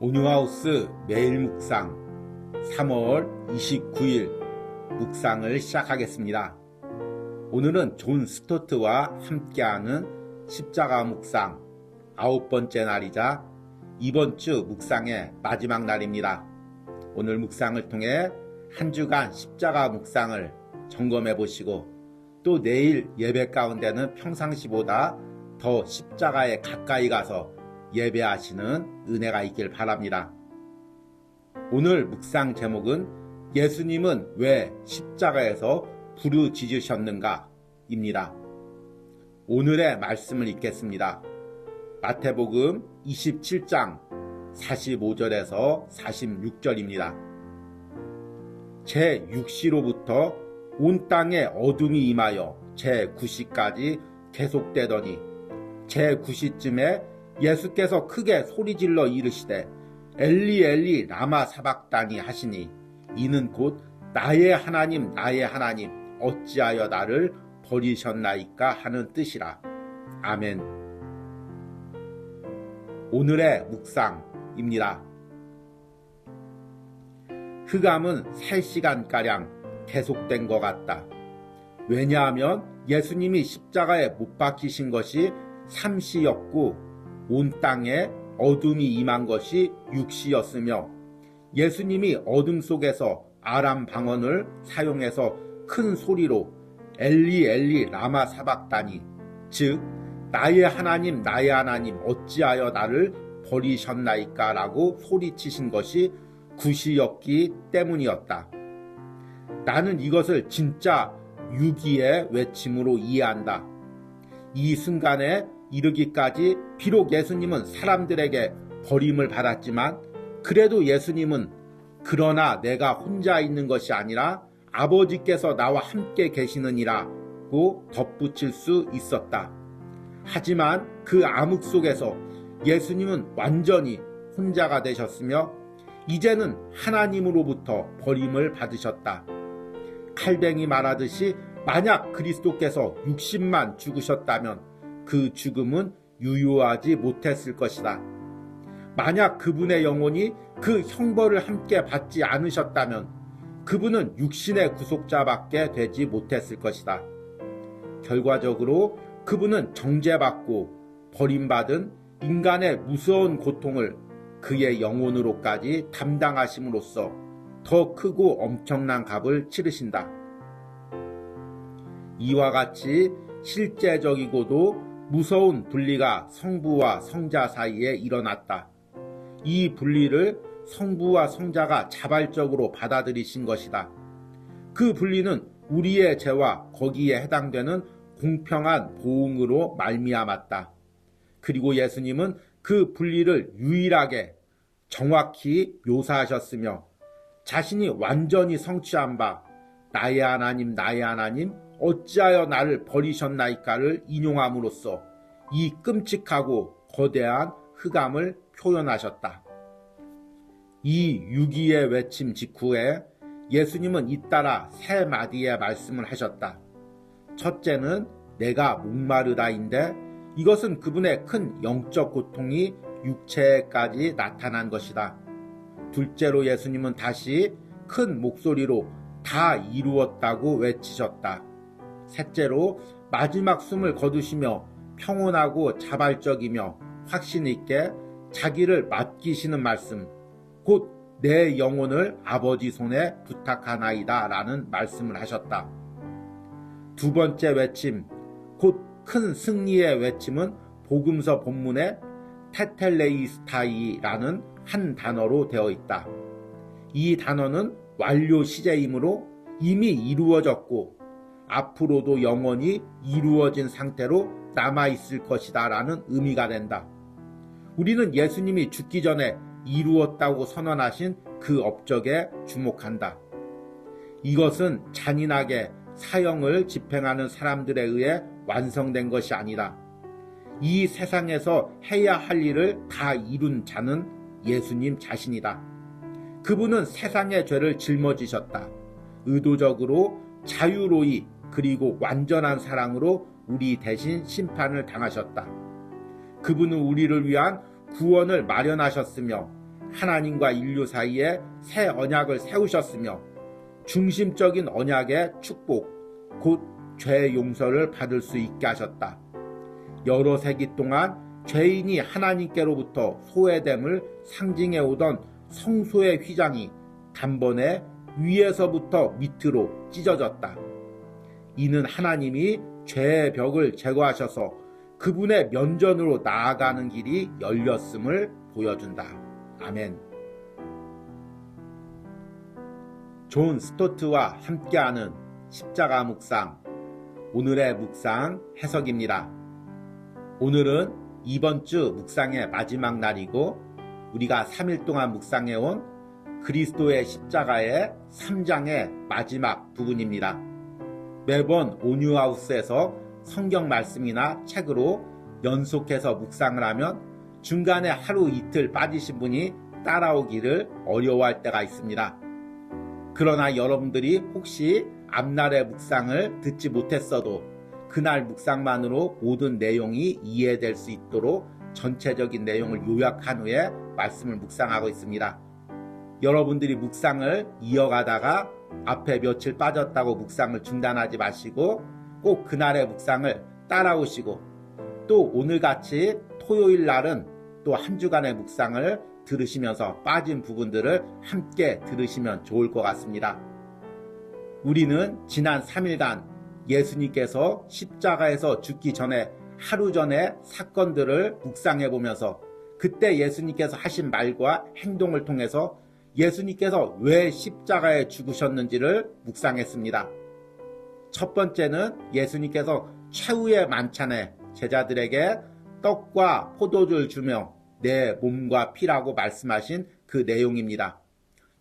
온유하우스 매일 묵상 3월 29일 묵상을 시작하겠습니다. 오늘은 존 스토트와 함께하는 십자가 묵상 9번째 날이자 이번 주 묵상의 마지막 날입니다. 오늘 묵상을 통해 한 주간 십자가 묵상을 점검해 보시고 또 내일 예배 가운데는 평상시보다 더 십자가에 가까이 가서 예배하시는 은혜가 있길 바랍니다. 오늘 묵상 제목은 예수님은 왜 십자가에서 부르짖으셨는가 입니다. 오늘의 말씀을 읽겠습니다. 마태복음 27장 45절에서 46절입니다. 제6시로부터 온 땅에 어둠이 임하여 제9시까지 계속되더니 제9시쯤에 예수께서 크게 소리질러 이르시되 엘리 엘리 라마 사박다니 하시니 이는 곧 나의 하나님 나의 하나님 어찌하여 나를 버리셨나이까 하는 뜻이라. 아멘. 오늘의 묵상입니다. 흑암은 3시간가량 계속된 것 같다. 왜냐하면 예수님이 십자가에 못 박히신 것이 3시였고 온 땅에 어둠이 임한 것이 6시였으며 예수님이 어둠 속에서 아람 방언을 사용해서 큰 소리로 엘리 엘리 라마 사박다니 즉 나의 하나님 어찌하여 나를 버리셨나이까 라고 소리치신 것이 9시였기 때문이었다. 나는 이것을 진짜 유기의 외침으로 이해한다. 이 순간에 이르기까지 비록 예수님은 사람들에게 버림을 받았지만 그래도 예수님은 그러나 내가 혼자 있는 것이 아니라 아버지께서 나와 함께 계시느니라고 덧붙일 수 있었다. 하지만 그 암흑 속에서 예수님은 완전히 혼자가 되셨으며 이제는 하나님으로부터 버림을 받으셨다. 칼뱅이 말하듯이 만약 그리스도께서 60만 죽으셨다면 그 죽음은 유효하지 못했을 것이다. 만약 그분의 영혼이 그 형벌을 함께 받지 않으셨다면 그분은 육신의 구속자밖에 되지 못했을 것이다. 결과적으로 그분은 정죄받고 버림받은 인간의 무서운 고통을 그의 영혼으로까지 담당하심으로써 더 크고 엄청난 값을 치르신다. 이와 같이 실제적이고도 무서운 분리가 성부와 성자 사이에 일어났다. 이 분리를 성부와 성자가 자발적으로 받아들이신 것이다. 그 분리는 우리의 죄와 거기에 해당되는 공평한 보응으로 말미암았다. 그리고 예수님은 그 분리를 유일하게 정확히 묘사하셨으며 자신이 완전히 성취한 바 나의 하나님 어찌하여 나를 버리셨나이까를 인용함으로써 이 끔찍하고 거대한 흑암을 표현하셨다. 이 유기의 외침 직후에 예수님은 잇따라 3마디의 말씀을 하셨다. 첫째는 내가 목마르다인데 이것은 그분의 큰 영적 고통이 육체에까지 나타난 것이다. 둘째로 예수님은 다시 큰 목소리로 다 이루었다고 외치셨다. 셋째로 마지막 숨을 거두시며 평온하고 자발적이며 확신 있게 자기를 맡기시는 말씀, 곧 내 영혼을 아버지 손에 부탁하나이다 라는 말씀을 하셨다. 두 번째 외침, 곧 큰 승리의 외침은 복음서 본문에 테텔레이스타이라는 한 단어로 되어 있다. 이 단어는 완료 시제이므로 이미 이루어졌고 앞으로도 영원히 이루어진 상태로 남아있을 것이다 라는 의미가 된다. 우리는 예수님이 죽기 전에 이루었다고 선언하신 그 업적에 주목한다. 이것은 잔인하게 사형을 집행하는 사람들에 의해 완성된 것이 아니라 이 세상에서 해야 할 일을 다 이룬 자는 예수님 자신이다. 그분은 세상의 죄를 짊어지셨다. 의도적으로 자유로이 그리고 완전한 사랑으로 우리 대신 심판을 당하셨다. 그분은 우리를 위한 구원을 마련하셨으며 하나님과 인류 사이에 새 언약을 세우셨으며 중심적인 언약의 축복, 곧 죄 용서를 받을 수 있게 하셨다. 여러 세기 동안 죄인이 하나님께로부터 소외됨을 상징해 오던 성소의 휘장이 단번에 위에서부터 밑으로 찢어졌다. 이는 하나님이 죄의 벽을 제거하셔서 그분의 면전으로 나아가는 길이 열렸음을 보여준다. 아멘. 존 스토트와 함께하는 십자가 묵상, 오늘의 묵상 해석입니다. 오늘은 이번 주 묵상의 마지막 날이고 우리가 3일 동안 묵상해온 그리스도의 십자가의 3장의 마지막 부분입니다. 매번 온유하우스에서 성경 말씀이나 책으로 연속해서 묵상을 하면 중간에 하루 이틀 빠지신 분이 따라오기를 어려워할 때가 있습니다. 그러나 여러분들이 혹시 앞날의 묵상을 듣지 못했어도 그날 묵상만으로 모든 내용이 이해될 수 있도록 전체적인 내용을 요약한 후에 말씀을 묵상하고 있습니다. 여러분들이 묵상을 이어가다가 앞에 며칠 빠졌다고 묵상을 중단하지 마시고 꼭 그날의 묵상을 따라오시고 또 오늘같이 토요일 날은 또 한 주간의 묵상을 들으시면서 빠진 부분들을 함께 들으시면 좋을 것 같습니다. 우리는 지난 3일간 예수님께서 십자가에서 죽기 전에 하루 전의 사건들을 묵상해 보면서 그때 예수님께서 하신 말과 행동을 통해서 예수님께서 왜 십자가에 죽으셨는지를 묵상했습니다. 첫 번째는 예수님께서 최후의 만찬에 제자들에게 떡과 포도주를 주며 내 몸과 피라고 말씀하신 그 내용입니다.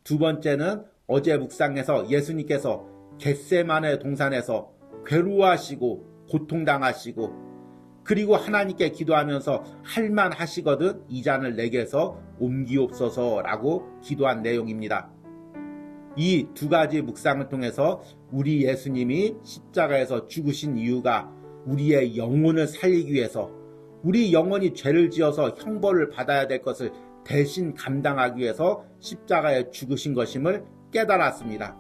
두 번째는 어제 묵상에서 예수님께서 겟세마네 동산에서 괴로워하시고 고통당하시고 그리고 하나님께 기도하면서 할만하시거든 이 잔을 내게서 옮기옵소서라고 기도한 내용입니다. 이 두 가지 묵상을 통해서 우리 예수님이 십자가에서 죽으신 이유가 우리의 영혼을 살리기 위해서 우리 영혼이 죄를 지어서 형벌을 받아야 될 것을 대신 감당하기 위해서 십자가에 죽으신 것임을 깨달았습니다.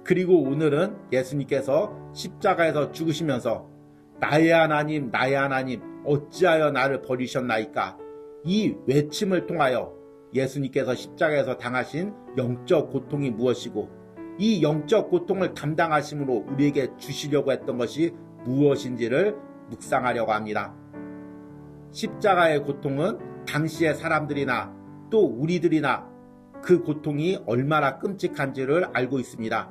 그리고 오늘은 예수님께서 십자가에서 죽으시면서 나의 하나님 나의 하나님 어찌하여 나를 버리셨나이까 이 외침을 통하여 예수님께서 십자가에서 당하신 영적 고통이 무엇이고 이 영적 고통을 감당하심으로 우리에게 주시려고 했던 것이 무엇인지를 묵상하려고 합니다. 십자가의 고통은 당시의 사람들이나 또 우리들이나 그 고통이 얼마나 끔찍한지를 알고 있습니다.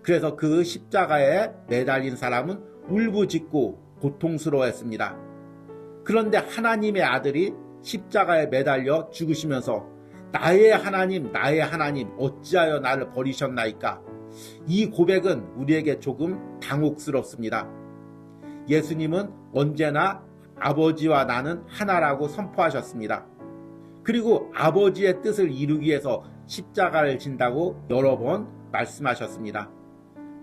그래서 그 십자가에 매달린 사람은 울부짖고 고통스러워했습니다. 그런데 하나님의 아들이 십자가에 매달려 죽으시면서 나의 하나님 어찌하여 나를 버리셨나이까 이 고백은 우리에게 조금 당혹스럽습니다. 예수님은 언제나 아버지와 나는 하나라고 선포하셨습니다. 그리고 아버지의 뜻을 이루기 위해서 십자가를 진다고 여러 번 말씀하셨습니다.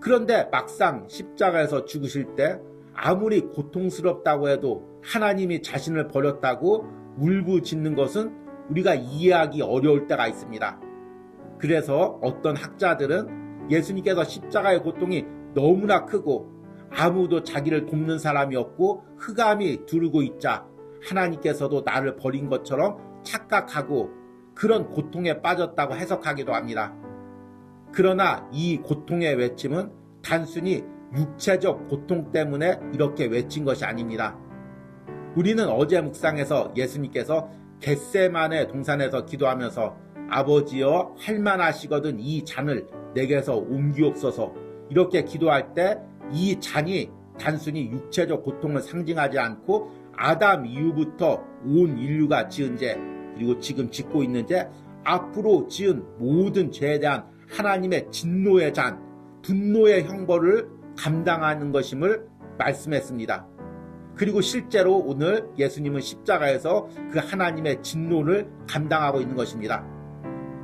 그런데 막상 십자가에서 죽으실 때 아무리 고통스럽다고 해도 하나님이 자신을 버렸다고 울부짖는 것은 우리가 이해하기 어려울 때가 있습니다. 그래서 어떤 학자들은 예수님께서 십자가의 고통이 너무나 크고 아무도 자기를 돕는 사람이 없고 흑암이 두르고 있자 하나님께서도 나를 버린 것처럼 착각하고 그런 고통에 빠졌다고 해석하기도 합니다. 그러나 이 고통의 외침은 단순히 육체적 고통 때문에 이렇게 외친 것이 아닙니다. 우리는 어제 묵상에서 예수님께서 겟세마네 동산에서 기도하면서 아버지여 할만하시거든 이 잔을 내게서 옮기옵소서 이렇게 기도할 때 이 잔이 단순히 육체적 고통을 상징하지 않고 아담 이후부터 온 인류가 지은 죄 그리고 지금 짓고 있는 죄 앞으로 지은 모든 죄에 대한 하나님의 진노의 잔 분노의 형벌을 감당하는 것임을 말씀했습니다. 그리고 실제로 오늘 예수님은 십자가에서 그 하나님의 진노를 감당하고 있는 것입니다.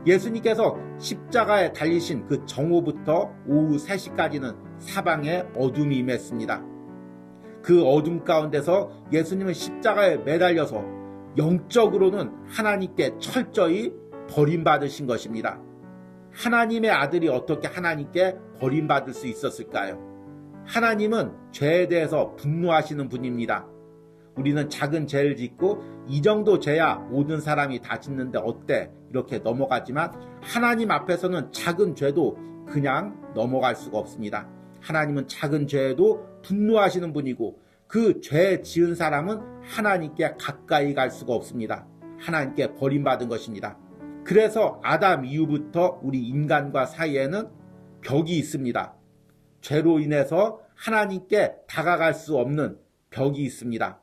예수님께서 십자가에 달리신 그 정오부터 오후 3시까지는 사방에 어둠이 임했습니다. 그 어둠 가운데서 예수님은 십자가에 매달려서 영적으로는 하나님께 철저히 버림받으신 것입니다. 하나님의 아들이 어떻게 하나님께 버림받을 수 있었을까요? 하나님은 죄에 대해서 분노하시는 분입니다. 우리는 작은 죄를 짓고 이 정도 죄야 모든 사람이 다 짓는데 어때? 이렇게 넘어가지만 하나님 앞에서는 작은 죄도 그냥 넘어갈 수가 없습니다. 하나님은 작은 죄에도 분노하시는 분이고 그 죄 지은 사람은 하나님께 가까이 갈 수가 없습니다. 하나님께 버림받은 것입니다. 그래서 아담 이후부터 우리 인간과 사이에는 벽이 있습니다. 죄로 인해서 하나님께 다가갈 수 없는 벽이 있습니다.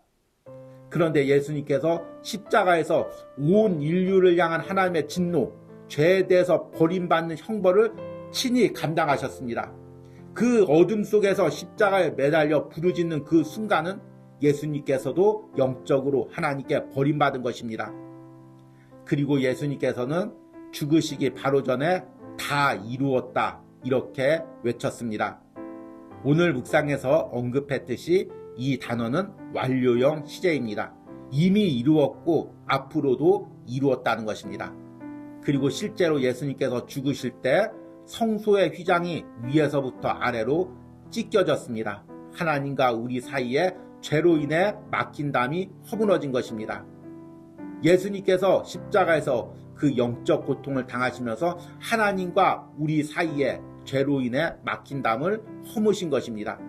그런데 예수님께서 십자가에서 온 인류를 향한 하나님의 진노, 죄에 대해서 버림받는 형벌을 친히 감당하셨습니다. 그 어둠 속에서 십자가에 매달려 부르짖는 그 순간은 예수님께서도 영적으로 하나님께 버림받은 것입니다. 그리고 예수님께서는 죽으시기 바로 전에 다 이루었다 이렇게 외쳤습니다. 오늘 묵상에서 언급했듯이 이 단어는 완료형 시제입니다. 이미 이루었고 앞으로도 이루었다는 것입니다. 그리고 실제로 예수님께서 죽으실 때 성소의 휘장이 위에서부터 아래로 찢겨졌습니다. 하나님과 우리 사이에 죄로 인해 막힌 담이 허물어진 것입니다. 예수님께서 십자가에서 그 영적 고통을 당하시면서 하나님과 우리 사이에 죄로 인해 막힌 담을 허무신 것입니다.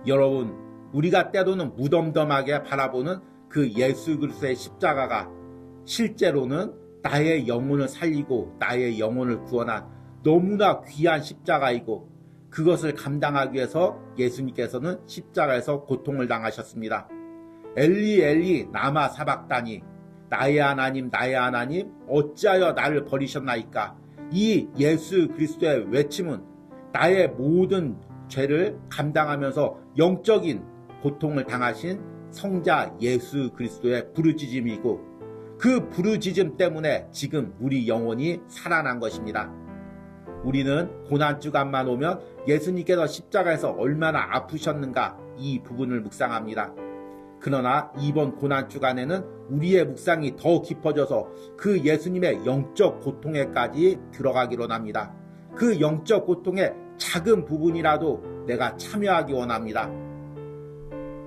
여러분, 우리가 때로는 무덤덤하게 바라보는 그 예수 그리스도의 십자가가 실제로는 나의 영혼을 살리고 나의 영혼을 구원한 너무나 귀한 십자가이고 그것을 감당하기 위해서 예수님께서는 십자가에서 고통을 당하셨습니다. 엘리 엘리 라마 사박다니 나의 하나님 나의 하나님 어찌하여 나를 버리셨나이까. 이 예수 그리스도의 외침은 나의 모든 죄를 감당하면서 영적인 고통을 당하신 성자 예수 그리스도의 부르짖음이고 그 부르짖음 때문에 지금 우리 영혼이 살아난 것입니다. 우리는 고난주간만 오면 예수님께서 십자가에서 얼마나 아프셨는가 이 부분을 묵상합니다. 그러나 이번 고난주간에는 우리의 묵상이 더 깊어져서 그 예수님의 영적 고통에까지 들어가기로 합니다. 그 영적 고통의 작은 부분이라도 내가 참여하기 원합니다.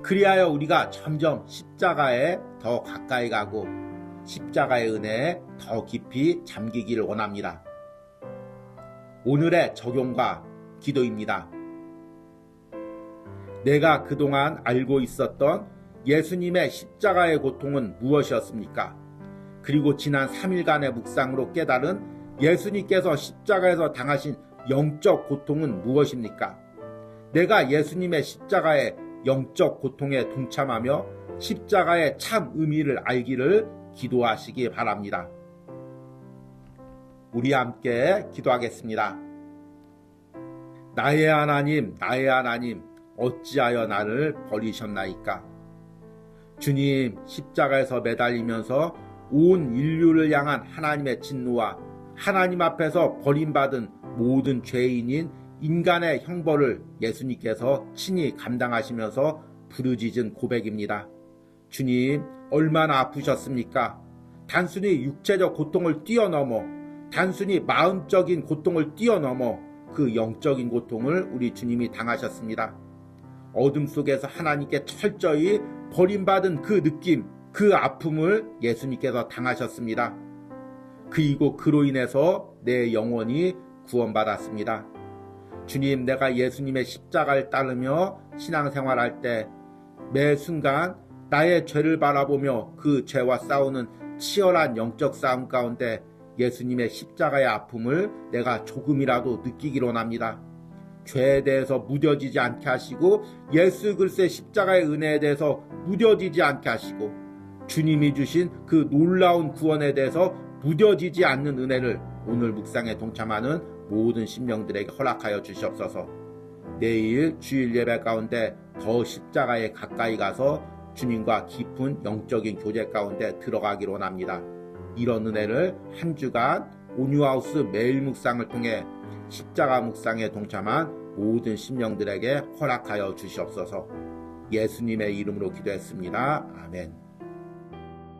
그리하여 우리가 점점 십자가에 더 가까이 가고 십자가의 은혜에 더 깊이 잠기기를 원합니다. 오늘의 적용과 기도입니다. 내가 그동안 알고 있었던 예수님의 십자가의 고통은 무엇이었습니까? 그리고 지난 3일간의 묵상으로 깨달은 예수님께서 십자가에서 당하신 영적 고통은 무엇입니까? 내가 예수님의 십자가의 영적 고통에 동참하며 십자가의 참 의미를 알기를 기도하시기 바랍니다. 우리 함께 기도하겠습니다. 나의 하나님, 나의 하나님, 어찌하여 나를 버리셨나이까? 주님, 십자가에서 매달리면서 온 인류를 향한 하나님의 진노와 하나님 앞에서 버림받은 모든 죄인인 인간의 형벌을 예수님께서 친히 감당하시면서 부르짖은 고백입니다. 주님, 얼마나 아프셨습니까? 단순히 육체적 고통을 뛰어넘어 단순히 마음적인 고통을 뛰어넘어 그 영적인 고통을 우리 주님이 당하셨습니다. 어둠 속에서 하나님께 철저히 버림받은 그 느낌, 그 아픔을 예수님께서 당하셨습니다. 그리고 그로 인해서 내 영혼이 구원받았습니다. 주님, 내가 예수님의 십자가를 따르며 신앙생활할 때 매 순간 나의 죄를 바라보며 그 죄와 싸우는 치열한 영적 싸움 가운데 예수님의 십자가의 아픔을 내가 조금이라도 느끼기로 합니다. 죄에 대해서 무뎌지지 않게 하시고 예수 그리스도의 십자가의 은혜에 대해서 무뎌지지 않게 하시고 주님이 주신 그 놀라운 구원에 대해서 무뎌지지 않는 은혜를 오늘 묵상에 동참하는 모든 심령들에게 허락하여 주시옵소서. 내일 주일 예배 가운데 더 십자가에 가까이 가서 주님과 깊은 영적인 교제 가운데 들어가기로 합니다. 이런 은혜를 한 주간 온유하우스 매일 묵상을 통해 십자가 묵상에 동참한 모든 심령들에게 허락하여 주시옵소서. 예수님의 이름으로 기도했습니다. 아멘.